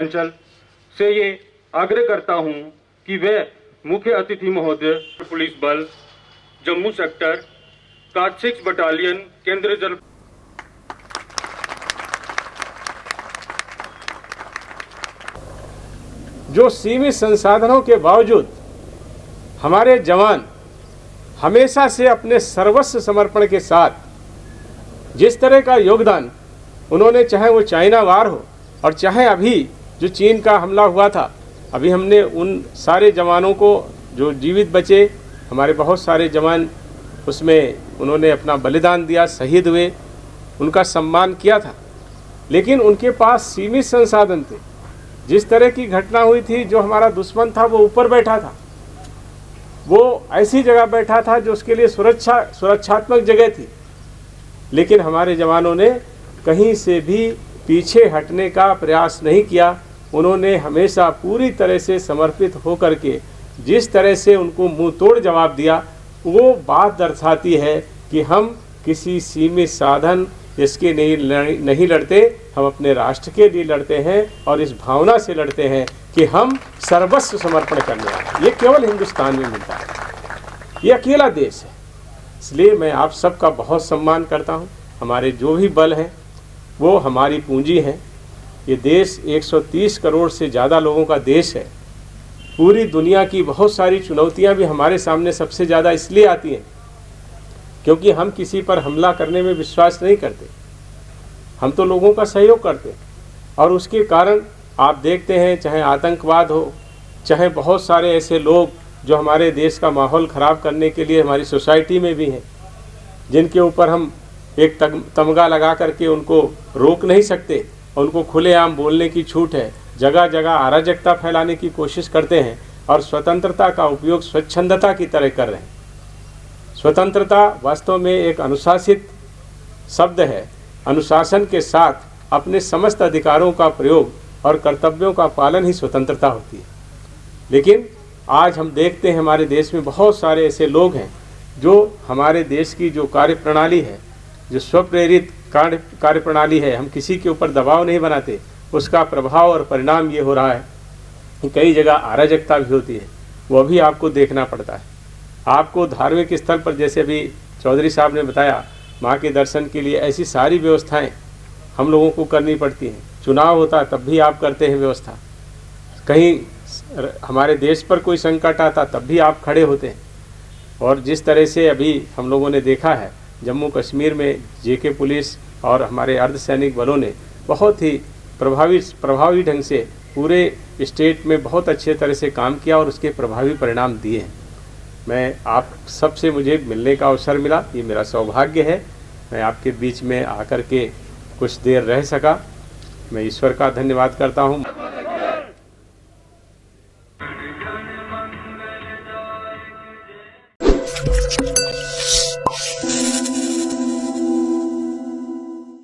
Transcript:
अंचल से ये आग्रह करता हूं कि वे मुख्य अतिथि महोदय पुलिस बल जम्मू सेक्टर का 6 बटालियन केंद्र जल जो सीमित संसाधनों के बावजूद हमारे जवान हमेशा से अपने सर्वस्व समर्पण के साथ जिस तरह का योगदान उन्होंने, चाहे वो चाइना वार हो और चाहे अभी जो चीन का हमला हुआ था, अभी हमने उन सारे जवानों को जो जीवित बचे, हमारे बहुत सारे जवान उसमें उन्होंने अपना बलिदान दिया, शहीद हुए, उनका सम्मान किया था। लेकिन उनके पास सीमित संसाधन थे। जिस तरह की घटना हुई थी, जो हमारा दुश्मन था वो ऊपर बैठा था, वो ऐसी जगह बैठा था जो उसके लिए सुरक्षात्मक जगह थी। लेकिन हमारे जवानों ने कहीं से भी पीछे हटने का प्रयास नहीं किया। उन्होंने हमेशा पूरी तरह से समर्पित होकर के जिस तरह से उनको मुंह तोड़ जवाब दिया, वो बात दर्शाती है कि हम किसी सीमित साधन इसके नहीं लड़ते, हम अपने राष्ट्र के लिए लड़ते हैं और इस भावना से लड़ते हैं कि हम सर्वस्व समर्पण करने वाले। ये केवल हिंदुस्तान में मिलता है, ये अकेला देश है। इसलिए मैं आप सबका बहुत सम्मान करता हूँ। हमारे जो भी बल हैं वो हमारी पूंजी है। ये देश 130 करोड़ से ज़्यादा लोगों का देश है। पूरी दुनिया की बहुत सारी चुनौतियां भी हमारे सामने सबसे ज़्यादा इसलिए आती हैं क्योंकि हम किसी पर हमला करने में विश्वास नहीं करते, हम तो लोगों का सहयोग करते हैं। और उसके कारण आप देखते हैं, चाहे आतंकवाद हो, चाहे बहुत सारे ऐसे लोग जो हमारे देश का माहौल ख़राब करने के लिए हमारी सोसाइटी में भी हैं, जिनके ऊपर हम एक तमगा लगा करके उनको रोक नहीं सकते, उनको खुलेआम बोलने की छूट है, जगह जगह अराजकता फैलाने की कोशिश करते हैं और स्वतंत्रता का उपयोग स्वच्छंदता की तरह कर रहे हैं। स्वतंत्रता वास्तव में एक अनुशासित शब्द है। अनुशासन के साथ अपने समस्त अधिकारों का प्रयोग और कर्तव्यों का पालन ही स्वतंत्रता होती है। लेकिन आज हम देखते हैं हमारे देश में बहुत सारे ऐसे लोग हैं जो हमारे देश की जो कार्यप्रणाली है, जो स्वप्रेरित कार्यप्रणाली है, हम किसी के ऊपर दबाव नहीं बनाते, उसका प्रभाव और परिणाम ये हो रहा है कि कई जगह अराजकता भी होती है। वह भी आपको देखना पड़ता है। आपको धार्मिक स्थल पर, जैसे अभी चौधरी साहब ने बताया, माँ के दर्शन के लिए ऐसी सारी व्यवस्थाएं हम लोगों को करनी पड़ती हैं। चुनाव होता तब भी आप करते हैं व्यवस्था, कहीं हमारे देश पर कोई संकट आता तब भी आप खड़े होते हैं। और जिस तरह से अभी हम लोगों ने देखा है जम्मू कश्मीर में जेके पुलिस और हमारे अर्धसैनिक बलों ने बहुत ही प्रभावी ढंग से पूरे स्टेट में बहुत अच्छे तरह से काम किया और उसके प्रभावी परिणाम दिए हैं। मैं आप सबसे मुझे मिलने का अवसर मिला, ये मेरा सौभाग्य है। मैं आपके बीच में आकर के कुछ देर रह सका। मैं ईश्वर का धन्यवाद करता हूँ।